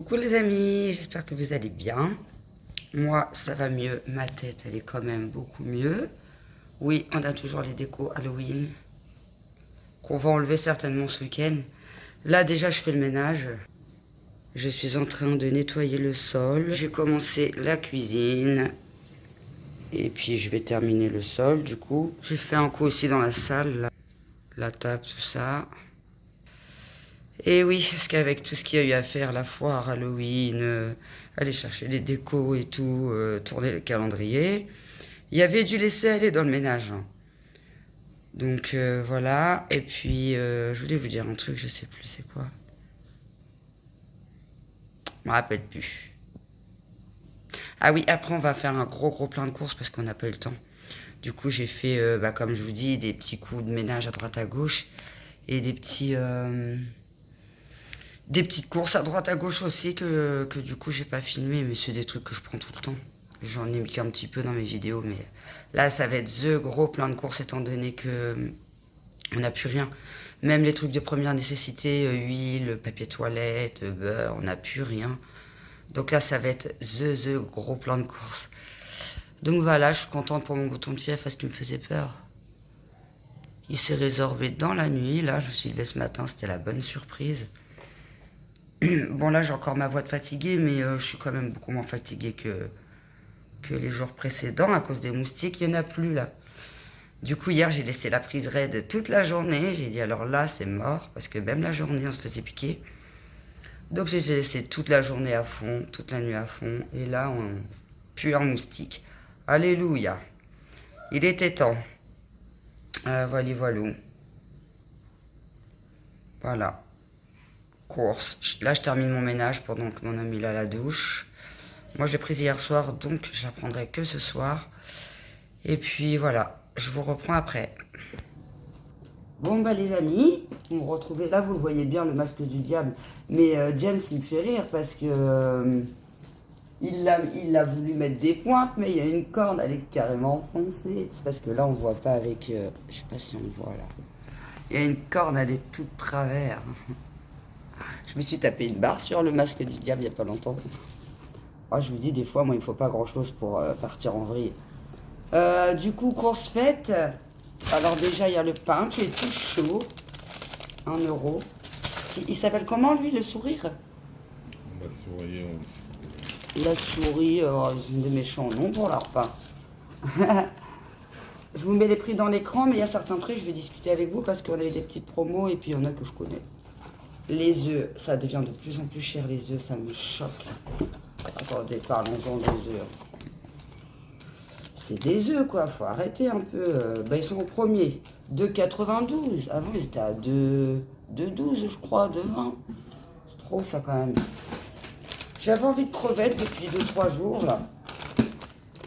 Coucou les amis, j'espère que vous allez bien. Moi, ça va mieux. Ma tête, elle est quand même beaucoup mieux. Oui, on a toujours les décos Halloween qu'on va enlever certainement ce week-end. Là, déjà, je fais le ménage. Je suis en train de nettoyer le sol. J'ai commencé la cuisine. Et puis, je vais terminer le sol, du coup. J'ai fait un coup aussi dans la salle, là. La table, tout ça. Et oui, parce qu'avec tout ce qu'il y a eu à faire, la foire, Halloween, aller chercher les décos et tout, tourner le calendrier, il y avait du laisser aller dans le ménage. Hein. Donc voilà, et puis je voulais vous dire un truc, je sais plus c'est quoi. Je me rappelle plus. Ah oui, après on va faire un gros plein de courses parce qu'on n'a pas eu le temps. Du coup j'ai fait, comme je vous dis, des petits coups de ménage à droite à gauche et des petites courses à droite à gauche aussi que du coup j'ai pas filmé, mais c'est des trucs que je prends tout le temps. J'en ai mis qu'un petit peu dans mes vidéos, mais là ça va être the gros plein de courses étant donné que on n'a plus rien. Même les trucs de première nécessité, huile, papier toilette, beurre, on n'a plus rien. Donc là ça va être the gros plein de courses. Donc voilà, je suis contente pour mon bouton de fièvre parce qu'il me faisait peur. Il s'est résorbé dans la nuit, là je me suis levée ce matin, c'était la bonne surprise. Bon là j'ai encore ma voix de fatiguée, mais je suis quand même beaucoup moins fatiguée que les jours précédents à cause des moustiques. Il n'y en a plus là. Du coup hier j'ai laissé la prise raide toute la journée. J'ai dit alors là c'est mort parce que même la journée on se faisait piquer. Donc j'ai laissé toute la journée à fond, toute la nuit à fond. Et là on pue un moustique. Alléluia. Il était temps. Voilà. Voilà. Course. Là je termine mon ménage pendant que mon ami est à la douche. Moi, je l'ai prise hier soir, donc je la prendrai que ce soir. Et puis voilà, je vous reprends après. Bon, bah les amis, vous me retrouvez là, vous le voyez bien, le masque du diable. Mais James, il me fait rire parce que il a voulu mettre des pointes, mais il y a une corde, elle est carrément enfoncée. C'est parce que là, on voit pas avec... je sais pas si on voit là. Il y a une corde, elle est toute travers. Je me suis tapé une barre sur le masque du diable il y a pas longtemps. Oh, je vous dis, des fois, moi, il me faut pas grand-chose pour partir en vrille. Du coup, course faite. Alors déjà, il y a le pain qui est tout chaud. 1 €. Il s'appelle comment, lui, le sourire? La souris, La souris, c'est des méchants noms pour leur pain. Je vous mets les prix dans l'écran, mais il y a certains prix, je vais discuter avec vous parce qu'on a eu des petites promos et puis il y en a que je connais. Les œufs, ça devient de plus en plus cher, les œufs, ça me choque. Attendez, parlons-en des œufs. C'est des œufs, quoi. Faut arrêter un peu. Ils sont au premier. 2,92. Avant, ils étaient à 2,12, je crois, 2,20. C'est trop, ça, quand même. J'avais envie de crevettes depuis 2-3 jours, là.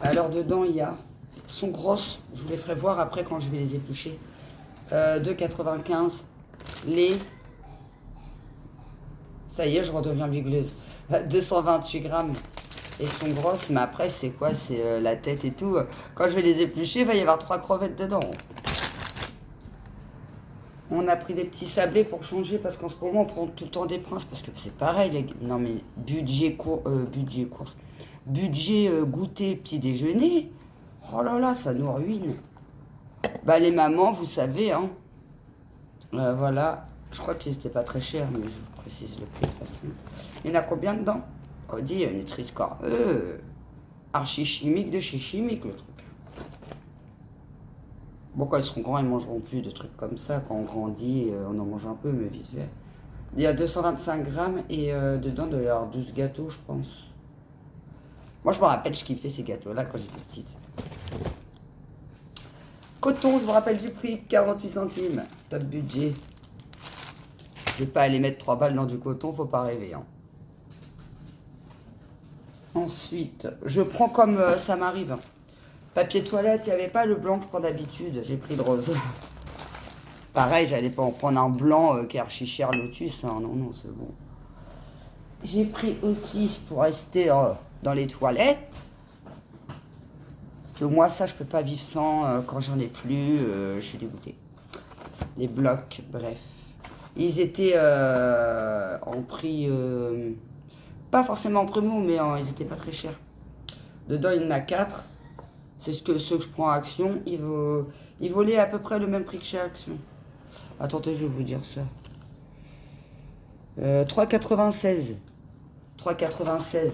Alors, dedans, il y a... Elles sont grosses. Je vous les ferai voir après quand je vais les éplucher. 2,95. Les... Ça y est, je redeviens bigleuse. 228 grammes. Elles sont grosses, mais après, c'est quoi? C'est la tête et tout. Quand je vais les éplucher, il va y avoir 3 crevettes dedans. On a pris des petits sablés pour changer, parce qu'en ce moment, on prend tout le temps des princes, parce que c'est pareil. Non, mais budget course. Budget goûter, petit déjeuner. Oh là là, ça nous ruine. Bah, les mamans, vous savez, hein. Voilà. Je crois qu'ils n'étaient pas très chers, mais je vous précise le prix de toute façon. Il y en a combien dedans? Oh, dit, il y a une Nutri-Score. Archi chimique de chez chimique, le truc. Bon, quand ils seront grands, ils mangeront plus de trucs comme ça. Quand on grandit, on en mange un peu, mais vite fait. Il y a 225 grammes et dedans, il doit y avoir 12 gâteaux, je pense. Moi, je me rappelle, je kiffais ces gâteaux-là quand j'étais petite. Coton, je vous rappelle du prix, 48 centimes. Top budget. Je vais pas aller mettre 3 balles dans du coton, faut pas rêver. Hein. Ensuite, je prends comme ça m'arrive. Papier toilette, il n'y avait pas le blanc que je prends d'habitude. J'ai pris le rose. Pareil, j'allais pas en prendre un blanc qui est archi cher Lotus. Hein. Non, non, c'est bon. J'ai pris aussi, pour rester dans les toilettes, parce que moi, ça, je peux pas vivre sans. Quand j'en ai plus, je suis dégoûtée. Les blocs, bref. Ils étaient en prix Pas forcément en promo, mais ils étaient pas très chers. Dedans, il y en a 4. C'est ceux que je prends à Action. Ils valaient à peu près le même prix que chez Action. Attendez, je vais vous dire ça. 3,96. 3,96.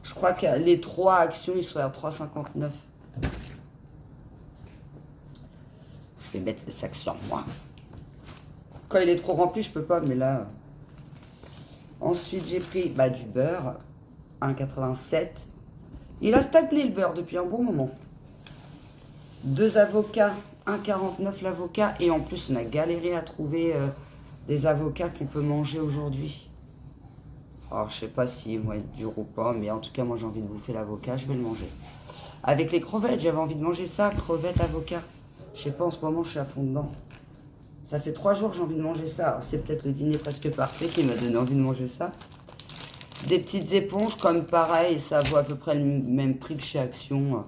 Je crois que les 3 Actions, ils sont à 3,59. Je vais mettre le sac sur moi. Quand il est trop rempli, je peux pas, mais là... Ensuite, j'ai pris du beurre. 1,87. Il a stagné le beurre depuis un bon moment. 2 avocats. 1,49 l'avocat. Et en plus, on a galéré à trouver des avocats qu'on peut manger aujourd'hui. Alors, je sais pas si vont être durs ou pas, mais en tout cas, moi, j'ai envie de bouffer l'avocat. Je vais le manger. Avec les crevettes, j'avais envie de manger ça. Crevettes, avocat. Je sais pas, en ce moment, je suis à fond dedans. Ça fait 3 jours que j'ai envie de manger ça. Alors, c'est peut-être le dîner presque parfait qui m'a donné envie de manger ça. Des petites éponges, comme pareil, ça vaut à peu près le même prix que chez Action.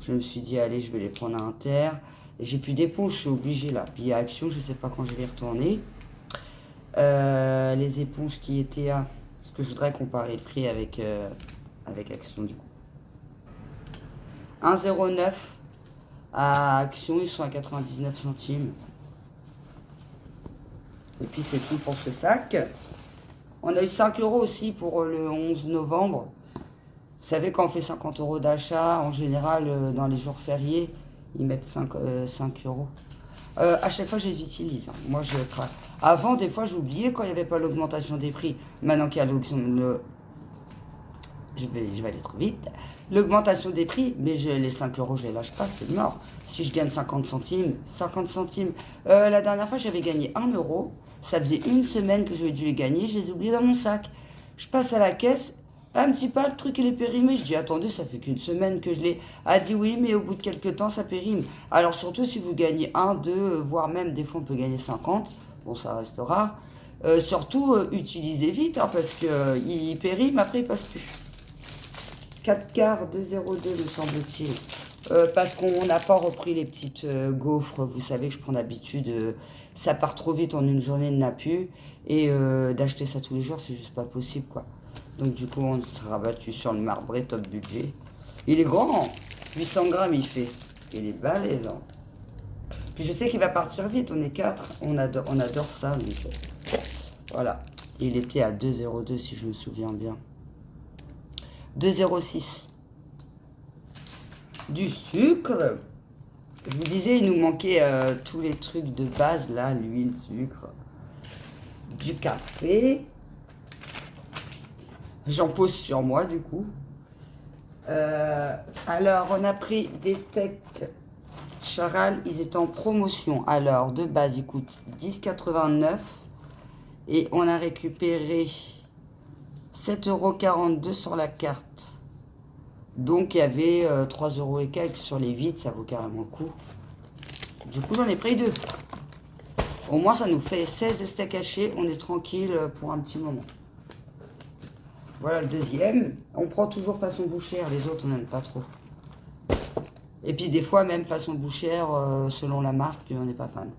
Je me suis dit, allez, je vais les prendre à Inter. Et j'ai plus d'éponges, je suis obligée là. Puis à Action, je sais pas quand je vais y retourner. Les éponges qui étaient à... Parce que je voudrais comparer le prix avec Action du coup. 1,09 à Action, ils sont à 99 centimes. Et puis c'est tout pour ce sac. On a eu 5 € aussi pour le 11 novembre. Vous savez, quand on fait 50 € d'achat, en général, dans les jours fériés, ils mettent 5 €. À chaque fois, je les utilise. Hein. Moi, je craque. Avant, des fois, j'oubliais quand il n'y avait pas l'augmentation des prix. Maintenant qu'il y a je vais aller trop vite. L'augmentation des prix, mais les 5 €, je les lâche pas, c'est mort. Si je gagne 50 centimes, 50 centimes. La dernière fois, j'avais gagné 1 €. Ça faisait une semaine que j'avais dû les gagner, je les ai oubliés dans mon sac. Je passe à la caisse, elle me dit pas, le truc il est périmé. Je dis, attendez, ça fait qu'une semaine que je l'ai. Elle dit oui, mais au bout de quelques temps, ça périme. Alors surtout si vous gagnez 1, 2, voire même des fois on peut gagner 50. Bon, ça reste rare. Surtout, utilisez vite, hein, parce qu'il périme, après il passe plus. 4 quarts, 2,02 me semble-t-il. Parce qu'on n'a pas repris les petites gaufres. Vous savez que je prends d'habitude, ça part trop vite en une journée, il n'a plus. Et d'acheter ça tous les jours, c'est juste pas possible, quoi. Donc du coup, on s'est rabattu sur le marbré top budget. Il est grand, 800 grammes il fait. Il est balèze. Hein. Puis je sais qu'il va partir vite, on est 4. On adore ça. Donc, voilà. Il était à 2,02 si je me souviens bien. 2,06. Du sucre. Je vous disais, il nous manquait tous les trucs de base, là, l'huile, sucre, du café. J'en pose sur moi, du coup. Alors, on a pris des steaks Charal, ils étaient en promotion. Alors, de base, ils coûtent 10,89 €. Et on a récupéré 7,42 € sur la carte. Donc, il y avait 3 € et quelques sur les 8, ça vaut carrément le coup. Du coup, j'en ai pris 2. Au moins, ça nous fait 16 steaks hachés. On est tranquille pour un petit moment. Voilà le deuxième. On prend toujours façon bouchère. Les autres, on n'aime pas trop. Et puis, des fois, même façon bouchère, selon la marque, on n'est pas fan.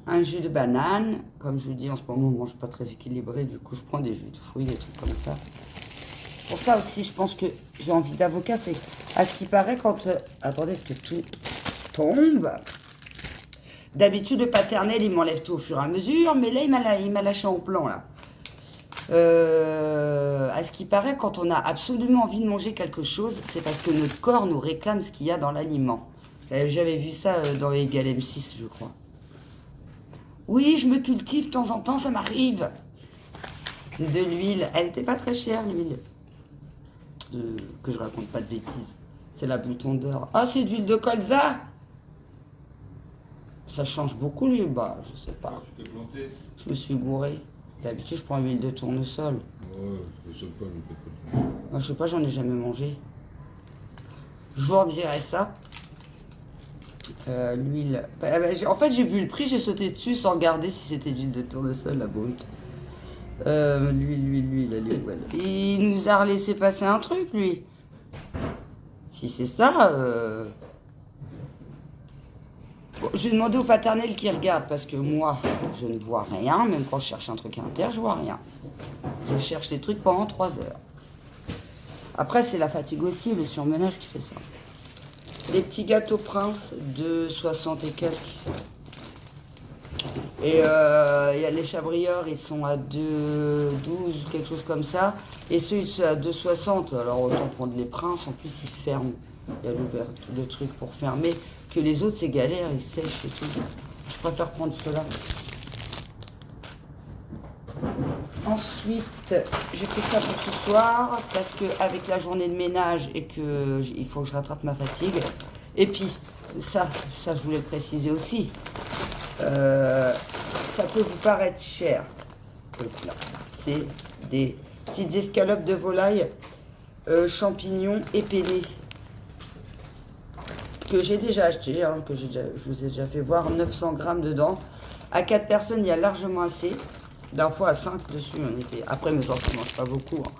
Un jus de banane. Comme je vous dis, en ce moment, on ne mange pas très équilibré. Du coup, je prends des jus de fruits, des trucs comme ça. Pour ça aussi, je pense que j'ai envie d'avocat. C'est à ce qui paraît quand... attendez, est-ce que tout tombe? D'habitude, le paternel, il m'enlève tout au fur et à mesure. Mais là, il m'a lâché en plan, là. À ce qui paraît, quand on a absolument envie de manger quelque chose, c'est parce que notre corps nous réclame ce qu'il y a dans l'aliment. J'avais vu ça dans Égal M6, je crois. Oui, je me cultive de temps en temps, ça m'arrive. De l'huile. Elle n'était pas très chère, l'huile. Que je raconte pas de bêtises. C'est la bouton d'or. Ah, c'est d'huile de colza. Ça change beaucoup, lui. Bah, je sais pas. Tu t'es planté? Je me suis gouré. D'habitude, je prends l'huile de tournesol. Ouais, je sais pas, mais peut-être. Moi, je sais pas, j'en ai jamais mangé. Je vous redirai ça. L'huile. En fait, j'ai vu le prix, j'ai sauté dessus sans regarder si c'était d'huile de tournesol, la brique. L'huile, elle est où elle? Il nous a laissé passer un truc, lui. Si c'est ça, Bon, je vais demander au paternel qui regarde, parce que moi, je ne vois rien. Même quand je cherche un truc à l'intérieur, je vois rien. Je cherche les trucs pendant 3 heures. Après, c'est la fatigue aussi, le surmenage qui fait ça. Les petits gâteaux Prince de 60 et quelques. Et il y a les chabrieurs, ils sont à 2,12, quelque chose comme ça. Et ceux, ils sont à 2,60. Alors autant prendre les Princes, en plus ils ferment. Il y a le truc pour fermer. Que les autres, c'est galère, ils sèchent et tout. Je préfère prendre ceux-là. Ensuite, j'ai pris ça pour ce soir parce que avec la journée de ménage et que il faut que je rattrape ma fatigue. Et puis, ça je voulais le préciser aussi. Ça peut vous paraître cher. C'est des petites escalopes de volaille, champignons épellés que j'ai déjà acheté, hein, je vous ai déjà fait voir, 900 grammes dedans. À 4 personnes, il y a largement assez. D'un fois à 5 dessus, on était. Après, mes enfants ne mangent pas beaucoup. Hein.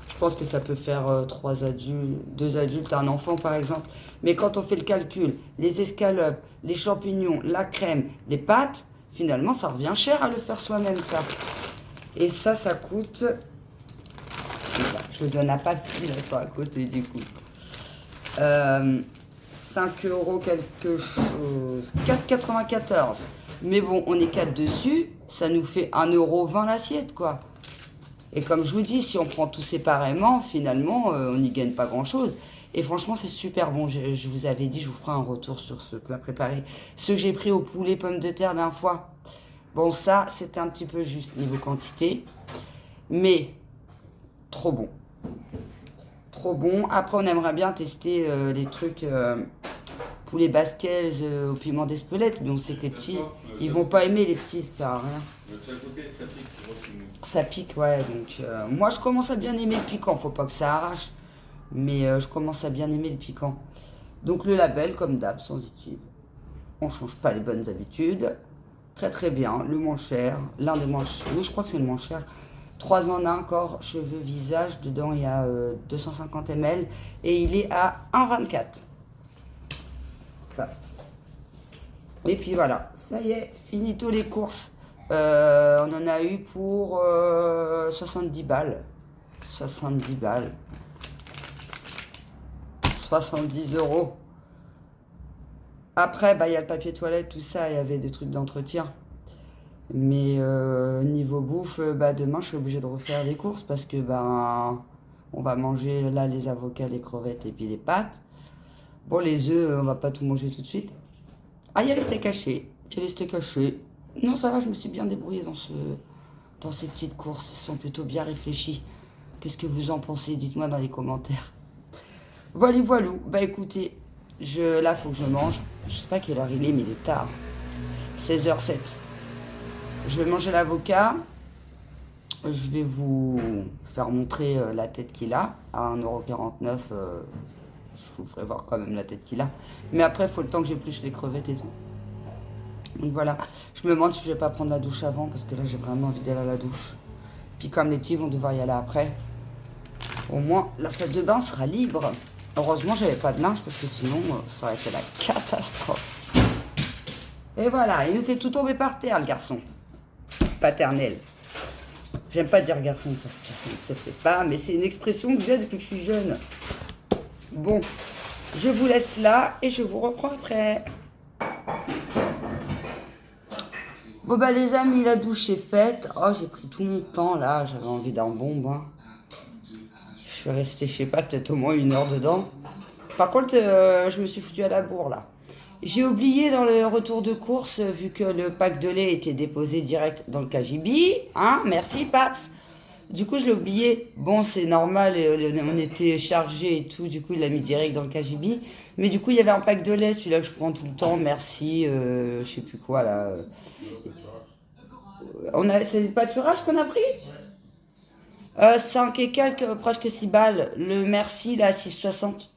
Je pense que ça peut faire 3 adultes, 2 adultes, un enfant par exemple. Mais quand on fait le calcul, les escalopes, les champignons, la crème, les pâtes, finalement, ça revient cher à le faire soi-même, ça. Et ça coûte... Je le donne à Papsy, il attend à côté du coup. 5 euros quelque chose. 4,94. Mais bon, on est 4 dessus, ça nous fait 1,20 € l'assiette, quoi. Et comme je vous dis, si on prend tout séparément, finalement, on n'y gagne pas grand-chose. Et franchement, c'est super bon. Je vous avais dit, je vous ferai un retour sur ce plat préparé. Ce que j'ai pris au poulet pommes de terre d'un fois. Bon, ça, c'était un petit peu juste niveau quantité. Mais, trop bon. Trop bon. Après, on aimerait bien tester les trucs poulet basquez au piment d'Espelette. Mais on sait que les petits, ils vont pas aimer les petits, ça sert à rien. Ça pique, ouais. Donc, moi, je commence à bien aimer le piquant. Faut pas que ça arrache. Mais je commence à bien aimer le piquant. Donc, le label, comme d'hab, sensitive. On change pas les bonnes habitudes. Très, très bien. Le moins cher. L'un des moins chers. Oui, je crois que c'est le moins cher. 3 en 1, corps, cheveux, visage. Dedans, il y a 250 ml. Et il est à 1,24. Ça. Et puis voilà. Ça y est, finito les courses. On en a eu pour 70 balles. 70 balles. 70 €. Après, bah, il y a le papier toilette, tout ça. Il y avait des trucs d'entretien. Mais niveau bouffe, bah, demain, je suis obligée de refaire les courses parce que ben, on va manger là les avocats, les crevettes et puis les pâtes. Bon, les œufs, on va pas tout manger tout de suite. Ah, il y a les steaks hachés. Il y a les steaks hachés. Non, ça va, je me suis bien débrouillée dans ces petites courses. Elles sont plutôt bien réfléchies. Qu'est-ce que vous en pensez? Dites-moi dans les commentaires. Voilà, voilou. Bah écoutez, là, faut que je mange. Je sais pas quelle heure il est, mais il est tard. 16h07. Je vais manger l'avocat. Je vais vous faire montrer la tête qu'il a. À 1,49 €. Je vous ferai voir quand même la tête qu'il a. Mais après, il faut le temps que j'épluche les crevettes et tout. Donc voilà. Je me demande si je vais pas prendre la douche avant. Parce que là, j'ai vraiment envie d'aller à la douche. Puis comme les petits vont devoir y aller après. Au moins, la salle de bain sera libre. Heureusement, j'avais pas de linge. Parce que sinon, ça aurait été la catastrophe. Et voilà. Il nous fait tout tomber par terre, le garçon. Paternel. J'aime pas dire garçon, ça ne se fait pas, mais c'est une expression que j'ai depuis que je suis jeune. Bon, je vous laisse là et je vous reprends après. Bon bah les amis, la douche est faite. Oh, j'ai pris tout mon temps là, j'avais envie d'un bonbon. Hein. Je suis restée, je sais pas, peut-être au moins 1 heure dedans. Par contre, je me suis foutue à la bourre là. J'ai oublié dans le retour de course, vu que le pack de lait était déposé direct dans le KGB. Hein, merci Paps. Du coup, je l'ai oublié. Bon, c'est normal, on était chargé et tout. Du coup, il l'a mis direct dans le KGB. Mais du coup, il y avait un pack de lait, celui-là que je prends tout le temps. Merci, je sais plus quoi là. C'est le pâturage qu'on a pris 5 et quelques, presque 6 balles. Le merci, là, 6,60.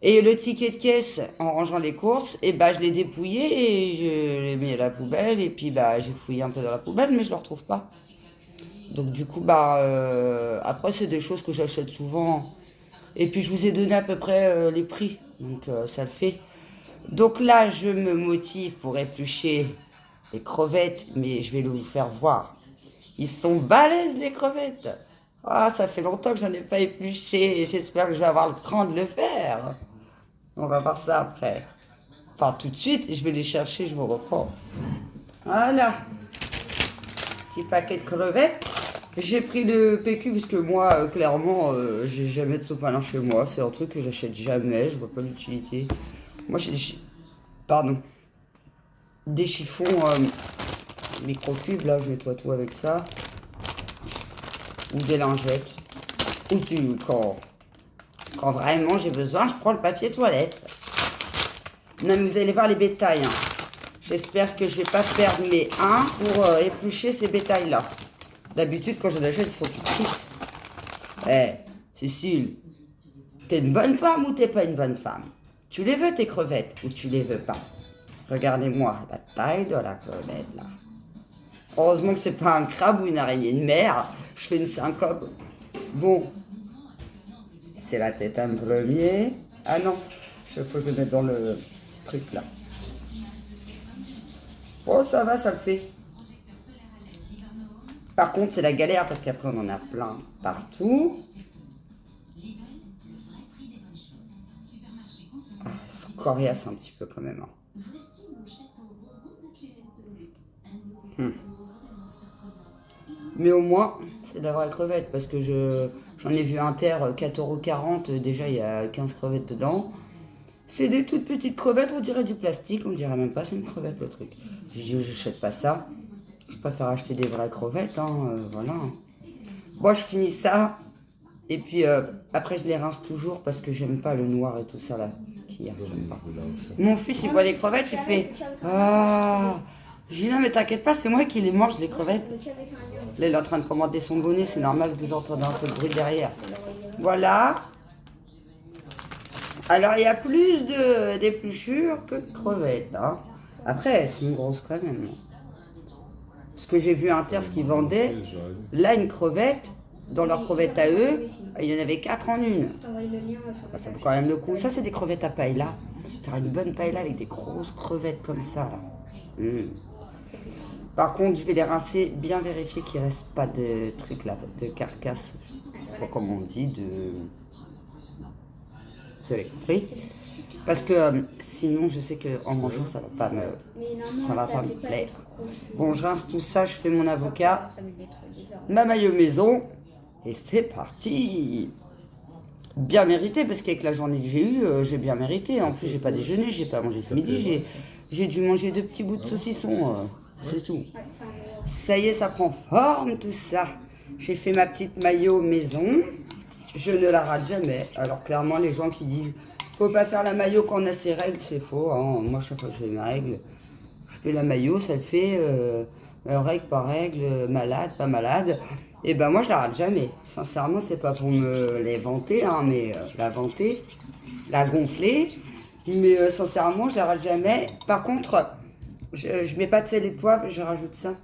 Et le ticket de caisse, en rangeant les courses, et bah, je l'ai dépouillé et je l'ai mis à la poubelle. Et puis, bah, j'ai fouillé un peu dans la poubelle, mais je ne le retrouve pas. Donc, du coup, bah, après, c'est des choses que j'achète souvent. Et puis, je vous ai donné à peu près les prix. Donc, ça le fait. Donc là, je me motive pour éplucher les crevettes, mais je vais vous faire voir. Ils sont balèzes, les crevettes. Ah, ça fait longtemps que j'en ai pas épluché et j'espère que je vais avoir le temps de le faire. On va voir ça après. Enfin, tout de suite, je vais les chercher, je vous reprends. Voilà. Petit paquet de crevettes. J'ai pris le PQ parce que moi, clairement, j'ai jamais de sopalin chez moi. C'est un truc que j'achète jamais, je vois pas l'utilité. Moi, j'ai des chiffons microfibres, là, je nettoie tout avec ça. Ou des lingettes. Ou quand vraiment j'ai besoin, je prends le papier toilette. Non, mais vous allez voir les bétails. Hein. J'espère que je vais pas perdre mes 1 pour éplucher ces bétails-là. D'habitude, quand j'en achète, ils sont tout tristes. Eh, Cécile, t'es une bonne femme ou t'es pas une bonne femme? Tu les veux tes crevettes ou tu les veux pas? Regardez-moi la taille de la crevette là. Heureusement que c'est pas un crabe ou une araignée de mer. Je fais une syncope. Bon, c'est la tête en premier. Ah non, il faut que je mette dans le truc là. Oh, ça va, ça le fait. Par contre, c'est la galère parce qu'après, on en a plein partout. Ah, c'est coriace un petit peu quand même. Hein. Mais au moins, c'est d'avoir les crevettes parce que j'en ai vu un terre 4,40 €. Déjà, il y a 15 crevettes dedans. C'est des toutes petites crevettes, on dirait du plastique. On dirait même pas c'est une crevette le truc. J'ai dit, j'achète pas ça. Je préfère acheter des vraies crevettes. Voilà. Bon, je finis ça. Et puis après, je les rince toujours parce que j'aime pas le noir et tout ça là. J'aime pas. Mon fils, il voit les crevettes, il fait ah. J'ai dit non, mais t'inquiète pas, c'est moi qui les mange, les crevettes. Là, il est en train de commander son bonnet, c'est normal que vous entendez un peu de bruit derrière. Voilà. Alors, il y a plus d'épluchures que de crevettes. Hein. Après, elles sont grosses quand même. Ce que j'ai vu à Inter, ce qu'ils vendaient, là, une crevette, dans leur crevette à eux, il y en avait 4 en une. Ça vaut quand même le coup. Ça, c'est des crevettes à paella. Faire une bonne paella avec des grosses crevettes comme ça. Là. Par contre, je vais les rincer, bien vérifier qu'il ne reste pas de trucs là, de carcasse. Je sais pas comment on dit, Vous avez compris? Parce que sinon, je sais qu'en mangeant, ça va pas me plaire. Bon, je rince tout ça, je fais mon avocat, ma maillot maison, et c'est parti! Bien mérité, parce qu'avec la journée que j'ai eue, j'ai bien mérité. En plus, j'ai pas déjeuné, j'ai pas mangé ce midi, j'ai dû manger 2 petits bouts de saucisson, c'est tout. Ça y est, ça prend forme tout ça. J'ai fait ma petite maillot maison, je ne la rate jamais. Alors clairement, les gens qui disent faut pas faire la maillot quand on a ses règles, c'est faux. Hein. Moi, chaque fois que j'ai mes règles, je fais la maillot, ça le fait règle par règle, malade, pas malade. Et ben moi, je la rate jamais. Sincèrement, c'est pas pour me les vanter, hein, mais la vanter, la gonfler. Mais sincèrement, je la rate jamais. Par contre, je mets pas de sel et de poivre, je rajoute ça.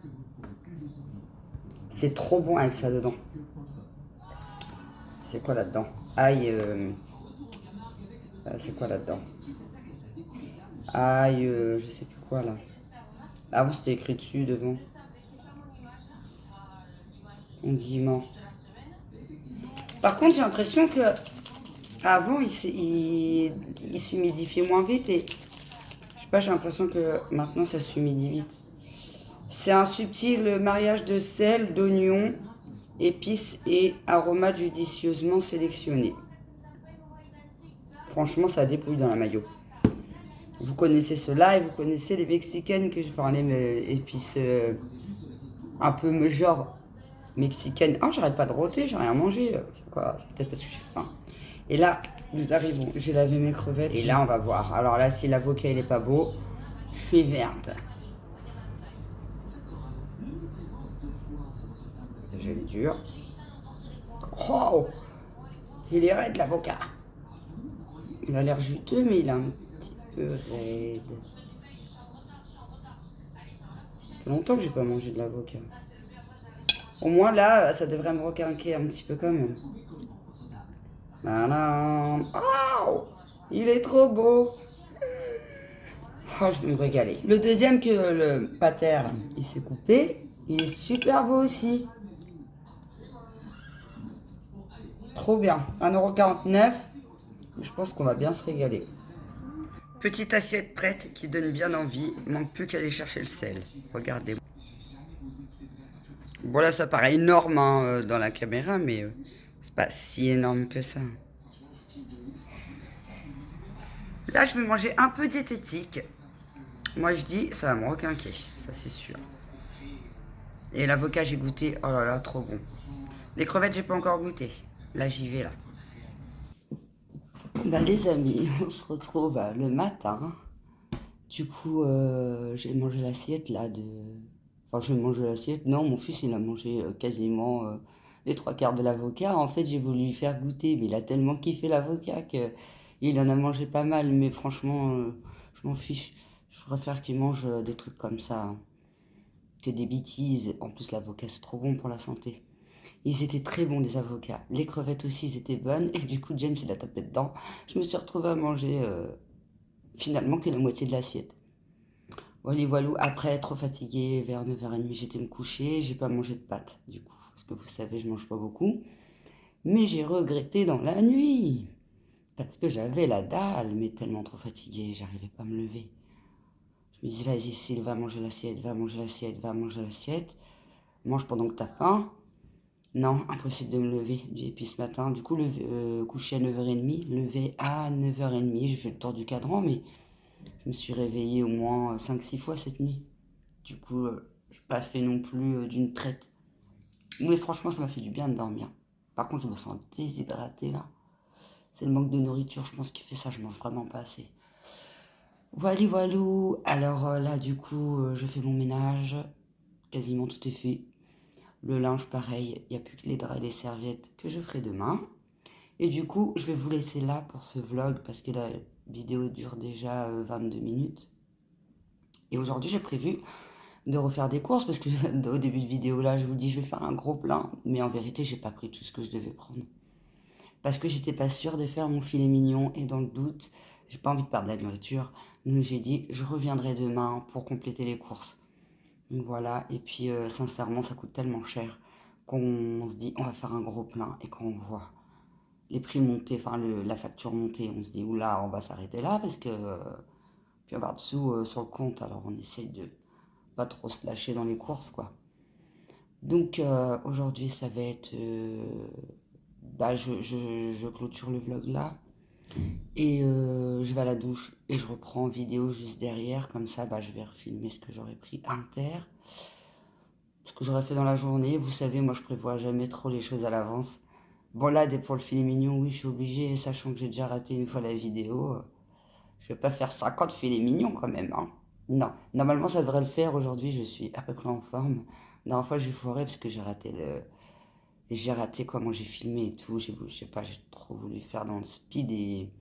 C'est trop bon avec ça dedans. C'est quoi là-dedans? Aïe. C'est quoi là-dedans? Aïe, je sais plus quoi là. Ah oui, c'était écrit dessus devant. On dit mort. Par contre, j'ai l'impression que avant il s'humidifiait moins vite et je sais pas, j'ai l'impression que maintenant ça s'humidifie vite. C'est un subtil mariage de sel, d'oignons, épices et aromates judicieusement sélectionnés. Franchement, ça dépouille dans la maillot. Vous connaissez cela et vous connaissez les mexicaines que je parlais, les épices un peu genre mexicaines. Ah, j'arrête pas de rôter, j'ai rien mangé. C'est quoi? C'est peut-être parce que j'ai faim. Et là, nous arrivons. J'ai lavé mes crevettes. Et là, on va voir. Alors là, si l'avocat il est pas beau, je suis verte. J'ai le dur. Oh, il est raide l'avocat. Il a l'air juteux, mais il est un petit peu raide. Ça fait longtemps que j'ai pas mangé de l'avocat. Au moins là, ça devrait me requinquer un petit peu quand même. Voilà. Oh, il est trop beau. Oh, je vais me régaler. Le deuxième que le pater, il s'est coupé, il est super beau aussi. Trop bien. 1,49 €. Je pense qu'on va bien se régaler. Petite assiette prête qui donne bien envie. Il manque plus qu'à aller chercher le sel. Regardez. Bon là ça paraît énorme hein, dans la caméra, mais c'est pas si énorme que ça. Là je vais manger un peu diététique. Moi je dis ça va me requinquer, ça c'est sûr. Et l'avocat j'ai goûté, oh là là trop bon. Les crevettes j'ai pas encore goûté. Là j'y vais là. Ben, les amis, on se retrouve le matin. Du coup, j'ai mangé l'assiette là de. Enfin, j'ai mangé l'assiette. Non, mon fils il a mangé quasiment les trois quarts de l'avocat. En fait, j'ai voulu lui faire goûter, mais il a tellement kiffé l'avocat que il en a mangé pas mal. Mais franchement, je m'en fiche. Je préfère qu'il mange des trucs comme ça hein, que des bêtises. En plus, l'avocat c'est trop bon pour la santé. Ils étaient très bons, les avocats. Les crevettes aussi, ils étaient bonnes. Et du coup, James, il a tapé dedans. Je me suis retrouvée à manger finalement que la moitié de l'assiette. Voilà, voilou. Après, trop fatiguée, vers 9h30, j'étais me coucher. J'ai pas mangé de pâtes, du coup. Parce que vous savez, je mange pas beaucoup. Mais j'ai regretté dans la nuit. Parce que j'avais la dalle, mais tellement trop fatiguée, j'arrivais pas à me lever. Je me dis, vas-y, Syl, va manger l'assiette, va manger l'assiette, va manger l'assiette. Mange pendant que t'as faim. Non, impossible de me lever. Et puis ce matin, du coup, couché à 9h30, levé à 9h30, j'ai fait le tour du cadran, mais je me suis réveillée au moins 5-6 fois cette nuit. Du coup, je n'ai pas fait non plus d'une traite. Mais franchement, ça m'a fait du bien de dormir. Par contre, je me sens déshydratée là. C'est le manque de nourriture, je pense, qui fait ça. Je mange vraiment pas assez. Voilà, voilou. Alors là, du coup, je fais mon ménage. Quasiment tout est fait. Le linge, pareil, il n'y a plus que les draps et les serviettes que je ferai demain. Et du coup, je vais vous laisser là pour ce vlog parce que la vidéo dure déjà 22 minutes. Et aujourd'hui, j'ai prévu de refaire des courses parce que au début de vidéo là, je vous dis je vais faire un gros plein. Mais en vérité, j'ai pas pris tout ce que je devais prendre. Parce que j'étais pas sûre de faire mon filet mignon et dans le doute, j'ai pas envie de perdre la nourriture. Donc j'ai dit je reviendrai demain pour compléter les courses. Donc voilà, et puis sincèrement, ça coûte tellement cher qu'on se dit on va faire un gros plein et quand on voit les prix monter, enfin la facture monter, on se dit oula, on va s'arrêter là parce que puis avoir de sous sur le compte, alors on essaye de pas trop se lâcher dans les courses quoi. Donc aujourd'hui ça va être, bah je clôture le vlog là et je vais à la douche et je reprends en vidéo juste derrière, comme ça bah je vais refilmer ce que j'aurais pris inter. Ce que j'aurais fait dans la journée. Vous savez, moi, je prévois jamais trop les choses à l'avance. Bon, là, pour le filet mignon, oui, je suis obligée, sachant que j'ai déjà raté une fois la vidéo. Je vais pas faire 50 filets mignons quand même, hein. Non, normalement, ça devrait le faire. Aujourd'hui, je suis à peu près en forme. La dernière fois, j'ai foiré parce que j'ai raté J'ai raté comment j'ai filmé et tout. Je sais pas, j'ai trop voulu faire dans le speed et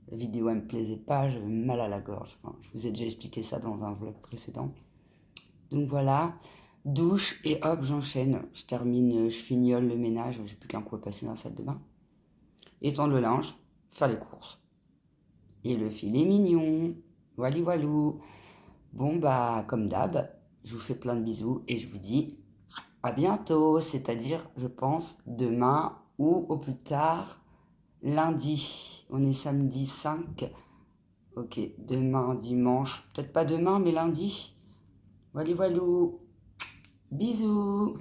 la vidéo, elle me plaisait pas. J'avais mal à la gorge. Enfin, je vous ai déjà expliqué ça dans un vlog précédent. Donc voilà, douche et hop, j'enchaîne. Je termine, je fignole le ménage, j'ai plus qu'un coup à passer dans la salle de bain. Étendre le linge, faire les courses. Et le filet mignon. Voilà, voilou. Bon bah, comme d'hab, je vous fais plein de bisous et je vous dis à bientôt. C'est-à-dire, je pense, demain ou au plus tard, lundi. On est samedi 5. Ok, demain, dimanche. Peut-être pas demain, mais lundi. Voilà, voilou. Bisous.